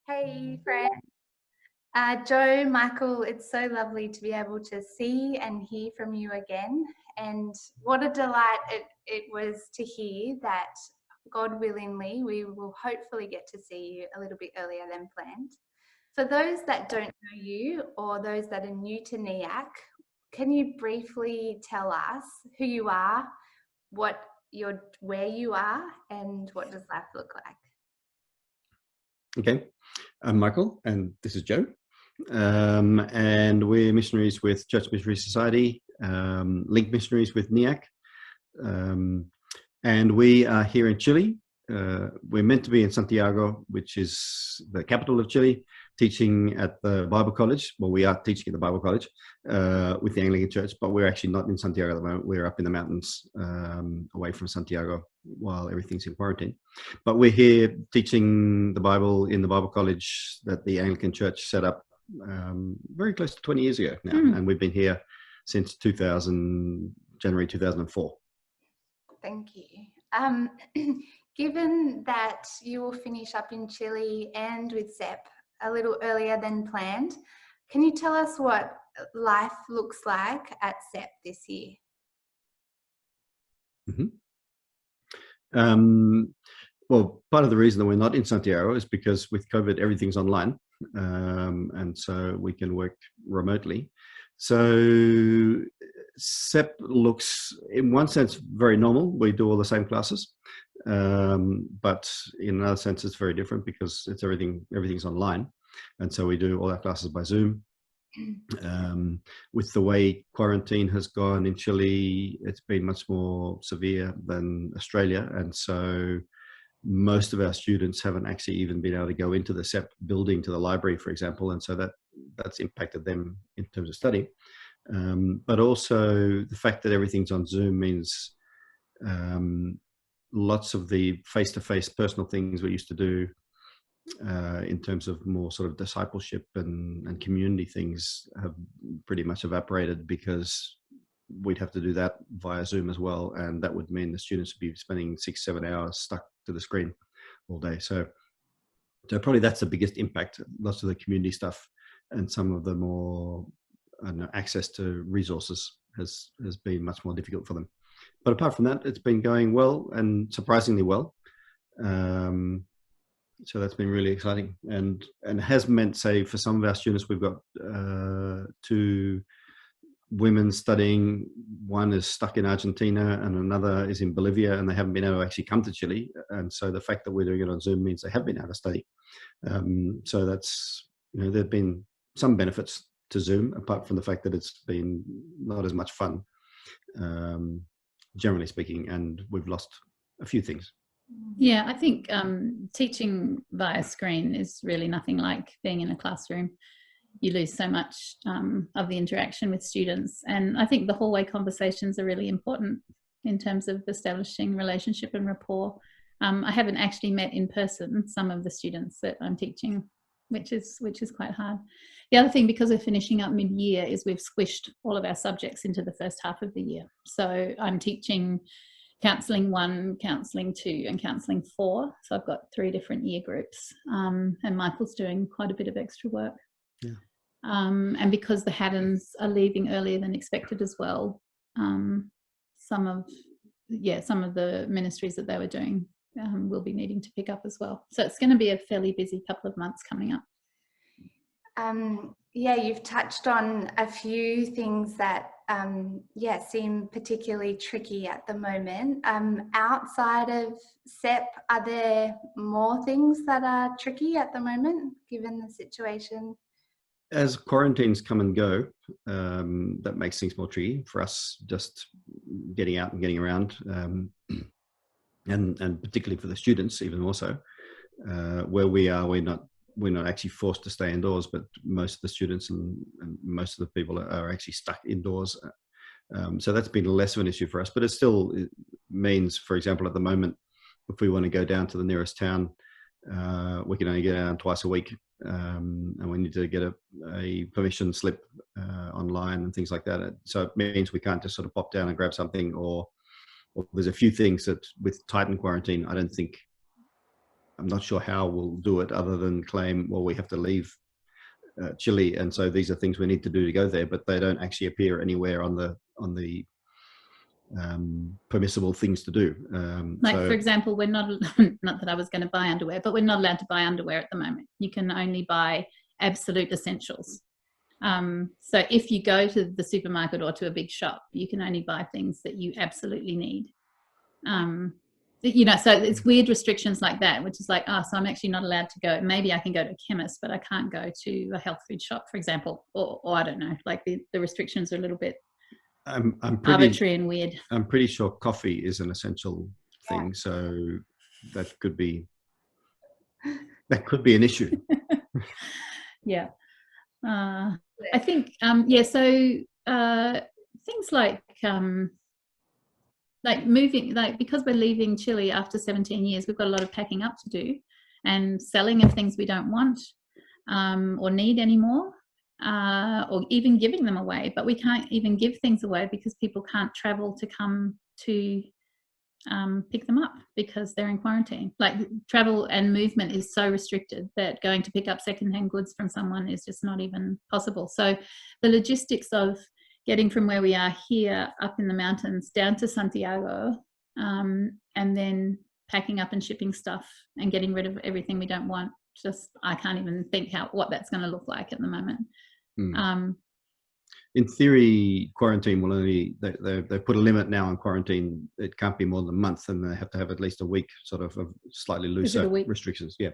Hey, friend. Joe, Michael, it's so lovely to be able to see and hear from you again. And what a delight it was to hear that, God willingly, we will hopefully get to see you a little bit earlier than planned. For those that don't know you or those that are new to NEAC, can you briefly tell us who you are, where you are, and what does life look like? Okay, I'm Michael, and this is Joe. And we're missionaries with Church Missionary Society, linked missionaries with NEAC. And we are here in Chile. We're meant to be in Santiago, which is the capital of Chile, teaching at the Bible College. Well, we are teaching at the Bible College with the Anglican Church, but we're actually not in Santiago at the moment. We're up in the mountains away from Santiago while everything's in quarantine. But we're here teaching the Bible in the Bible College that the Anglican Church set up very close to 20 years ago now. And we've been here since January 2004. Thank you. Given that you will finish up in Chile and with SEP a little earlier than planned, can you tell us what life looks like at SEP this year? Well, part of the reason that we're not in Santiago is because with COVID, everything's online. And so we can work remotely. So SEP looks, in one sense, very normal. We do all the same classes. But in another sense, it's very different because everything's online. And so we do all our classes by Zoom. With the way quarantine has gone in Chile, it's been much more severe than Australia. And so most of our students haven't actually even been able to go into the SEP building, to the library, for example. And so that's impacted them in terms of study. But also the fact that everything's on Zoom means lots of the face-to-face personal things we used to do in terms of more sort of discipleship and community things have pretty much evaporated, because we'd have to do that via Zoom as well. And that would mean the students would be spending 6-7 hours stuck to the screen all day. So probably that's the biggest impact. Lots of the community stuff and some of the more access to resources has been much more difficult for them. But apart from that, it's been going well, and surprisingly well. So that's been really exciting, and has meant, say, for some of our students, we've got 2 women studying. One is stuck in Argentina and another is in Bolivia, and they haven't been able to actually come to Chile. And so the fact that we're doing it on Zoom means they have been able to study. So that's, there've been some benefits to Zoom, apart from the fact that it's been not as much fun, generally speaking, and we've lost a few things. Yeah, I think teaching via screen is really nothing like being in a classroom. You lose so much of the interaction with students. And I think the hallway conversations are really important in terms of establishing relationship and rapport. I haven't actually met in person some of the students that I'm teaching, which is quite hard. The other thing, because we're finishing up mid-year, is we've squished all of our subjects into the first half of the year. So I'm teaching Counselling 1, Counselling 2 and Counselling 4. So I've got 3 different year groups, and Michael's doing quite a bit of extra work. Yeah. And because the Haddons are leaving earlier than expected as well, some of the ministries that they were doing will be needing to pick up as well. So it's going to be a fairly busy couple of months coming up. Yeah, you've touched on a few things that seem particularly tricky at the moment. Outside of SEP, are there more things that are tricky at the moment, given the situation? As quarantines come and go, that makes things more tricky for us, just getting out and getting around, and particularly for the students, even more so. Where we are, we're not actually forced to stay indoors, but most of the students and most of the people are actually stuck indoors. So that's been less of an issue for us, but it means, for example, at the moment, if we want to go down to the nearest town, we can only get down twice a week, and we need to get a permission slip online and things like that. So it means we can't just sort of pop down and grab something, or there's a few things that with tightened quarantine, I don't think I'm not sure how we'll do it other than claim, well, we have to leave Chile, and so these are things we need to do to go there, but they don't actually appear anywhere on the permissible things to do. Like, for example, we're not, not that I was going to buy underwear, but we're not allowed to buy underwear at the moment. You can only buy absolute essentials. So if you go to the supermarket or to a big shop, you can only buy things that you absolutely need. You know, so it's weird restrictions like that, which is like, oh, so I'm actually not allowed to go. Maybe I can go to a chemist, but I can't go to a health food shop, for example, or I don't know, like the restrictions are a little bit I'm pretty arbitrary and weird. I'm pretty sure coffee is an essential thing, so that could be an issue. Yeah. I think, so things like moving, like, because we're leaving Chile after 17 years, we've got a lot of packing up to do and selling of things we don't want or need anymore, or even giving them away. But we can't even give things away because people can't travel to come to pick them up because they're in quarantine. Like, travel and movement is so restricted that going to pick up secondhand goods from someone is just not even possible. So the logistics of getting from where we are here up in the mountains down to Santiago, and then packing up and shipping stuff and getting rid of everything we don't want, just, I can't even think what that's going to look like at the moment. In theory, quarantine will only, they put a limit now on quarantine. It can't be more than a month, and they have to have at least a week sort of slightly looser restrictions. Yeah.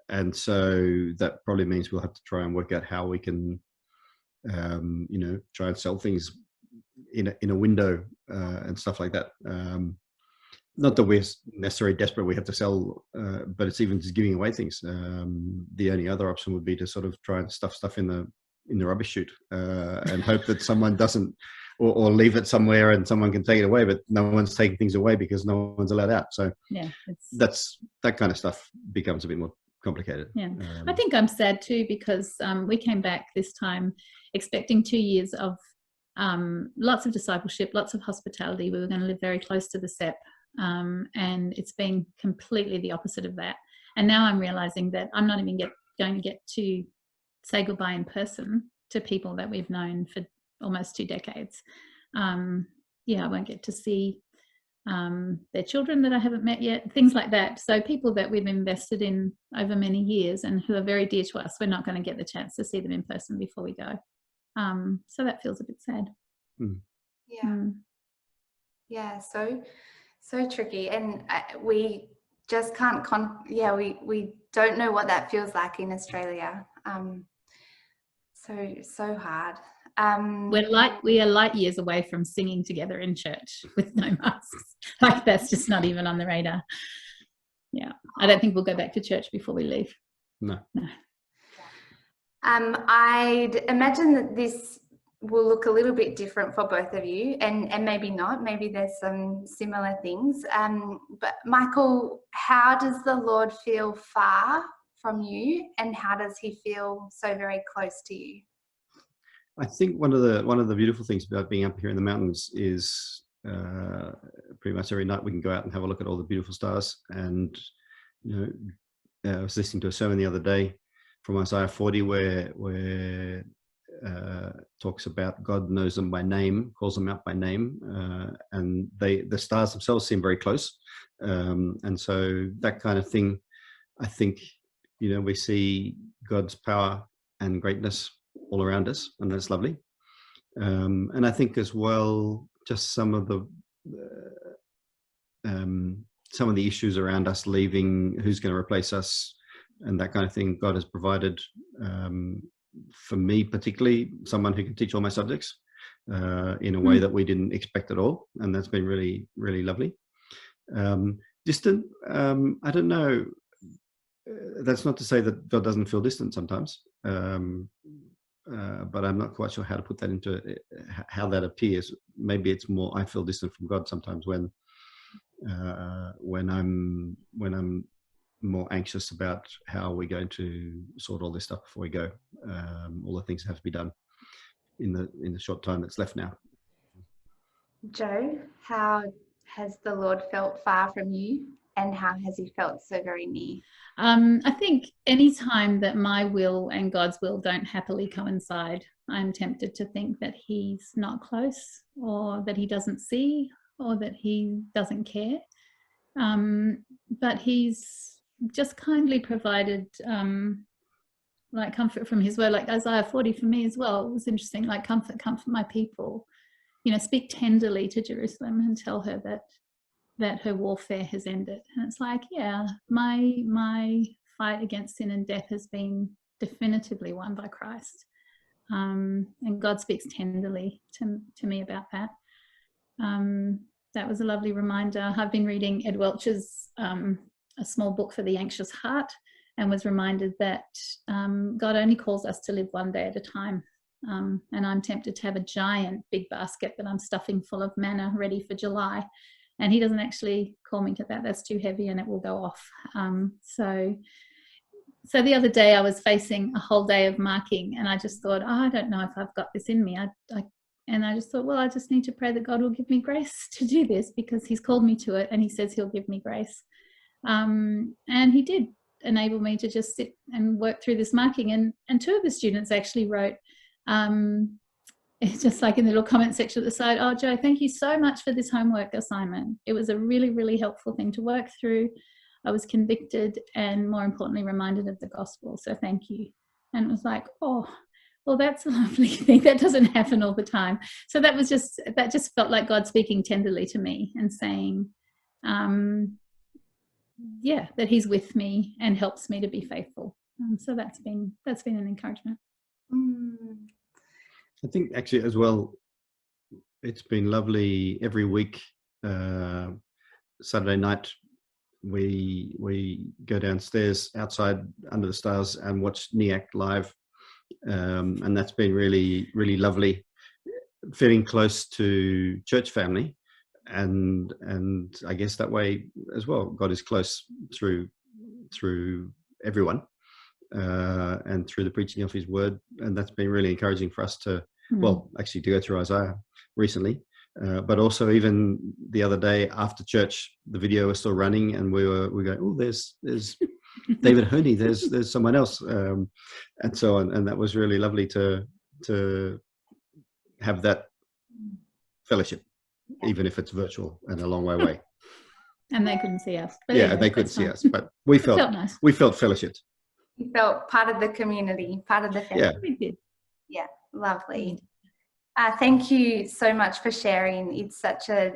And so that probably means we'll have to try and work out how we can try and sell things in a window and stuff like that. Not that we're necessarily desperate, we have to sell, but it's even just giving away things. The only other option would be to sort of try and stuff stuff in the rubbish chute and hope that someone doesn't, or leave it somewhere and someone can take it away, but no one's taking things away because no one's allowed out. So yeah, that kind of stuff becomes a bit more complicated. Yeah, I think I'm sad too, because we came back this time expecting 2 years of lots of discipleship, lots of hospitality. We were going to live very close to the SEP, and it's been completely the opposite of that. And now I'm realizing that I'm not even going to get to say goodbye in person to people that we've known for almost 2 decades. I won't get to see their children that I haven't met yet, things like that. So people that we've invested in over many years and who are very dear to us, we're not going to get the chance to see them in person before we go. So that feels a bit sad. Yeah, so tricky, and we just can't we don't know what that feels like in Australia. So hard. We are light years away from singing together in church with no masks. Like, that's just not even on the radar. Yeah, I don't think we'll go back to church before we leave. No. I'd imagine that this will look a little bit different for both of you, and maybe not. Maybe there's some similar things. But Michael, how does the Lord feel far from you, and how does he feel so very close to you? I think one of the beautiful things about being up here in the mountains is pretty much every night we can go out and have a look at all the beautiful stars. And I was listening to a sermon the other day from Isaiah 40 where talks about God knows them by name, calls them out by name, and the stars themselves seem very close. And so that kind of thing, I think, we see God's power and greatness all around us, and that's lovely. And I think as well, just some of the issues around us leaving, who's going to replace us, and that kind of thing. God has provided, for me particularly, someone who can teach all my subjects in a way that we didn't expect at all, and that's been really, really lovely. Distant, I don't know. That's not to say that God doesn't feel distant sometimes, but I'm not quite sure how to put that into how that appears. Maybe it's more I feel distant from God sometimes when I'm more anxious about how we're going to sort all this stuff before we go. All the things that have to be done in the short time that's left now. Joe, how has the Lord felt far from you? and how has he felt so very near? I think any time that my will and God's will don't happily coincide, I'm tempted to think that he's not close, or that he doesn't see, or that he doesn't care. But he's just kindly provided like comfort from his word, like Isaiah 40 for me as well. It was interesting, like comfort my people, speak tenderly to Jerusalem and tell her that her warfare has ended. And it's like, yeah, my fight against sin and death has been definitively won by Christ. And God speaks tenderly to me about that. That was a lovely reminder. I've been reading Ed Welch's A Small Book for the Anxious Heart, and was reminded that God only calls us to live one day at a time. And I'm tempted to have a giant big basket that I'm stuffing full of manna ready for July. And he doesn't actually call me to that. That's too heavy and it will go off. So the other day I was facing a whole day of marking, and I just thought, I don't know if I've got this in me. And I just thought, well, I just need to pray that God will give me grace to do this, because he's called me to it and he says he'll give me grace. And he did enable me to just sit and work through this marking. And two of the students actually wrote, it's just like in the little comment section at the side, oh, Jo, thank you so much for this homework assignment. It was a really, really helpful thing to work through. I was convicted and, more importantly, reminded of the gospel. So thank you. And it was like, oh, well, that's a lovely thing. That doesn't happen all the time. So that just felt like God speaking tenderly to me and saying, yeah, that he's with me and helps me to be faithful. So that's been an encouragement. I think actually as well, it's been lovely every week. Saturday night, we go downstairs outside under the stars and watch NEAC live. And that's been really, really lovely, feeling close to church family. And I guess that way as well, God is close through everyone, and through the preaching of his word. And that's been really encouraging for us to, well, actually to go through Isaiah recently, but also even the other day after church, the video was still running and we go, oh, there's David Honey, there's someone else, and so on. And that was really lovely to have that fellowship, even if it's virtual and a long way away. And they couldn't see us. But yeah, they couldn't see us, but we felt nice. We felt fellowship. You felt part of the community, part of the family. Yeah, we did. Yeah, lovely. Thank you so much for sharing. It's such a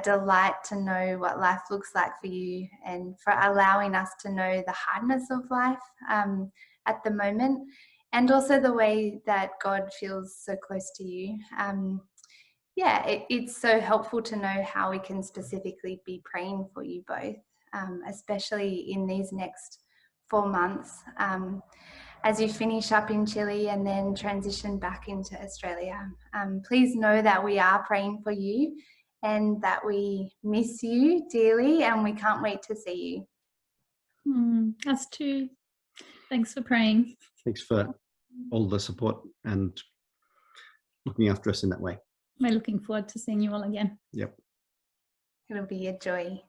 delight to know what life looks like for you, and for allowing us to know the hardness of life at the moment, and also the way that God feels so close to you. It's so helpful to know how we can specifically be praying for you both, especially in these next 4 months, as you finish up in Chile and then transition back into Australia. Please know that we are praying for you and that we miss you dearly, and we can't wait to see you. Us too. Thanks for praying. Thanks for all the support and looking after us in that way. We're looking forward to seeing you all again. Yep. It'll be a joy.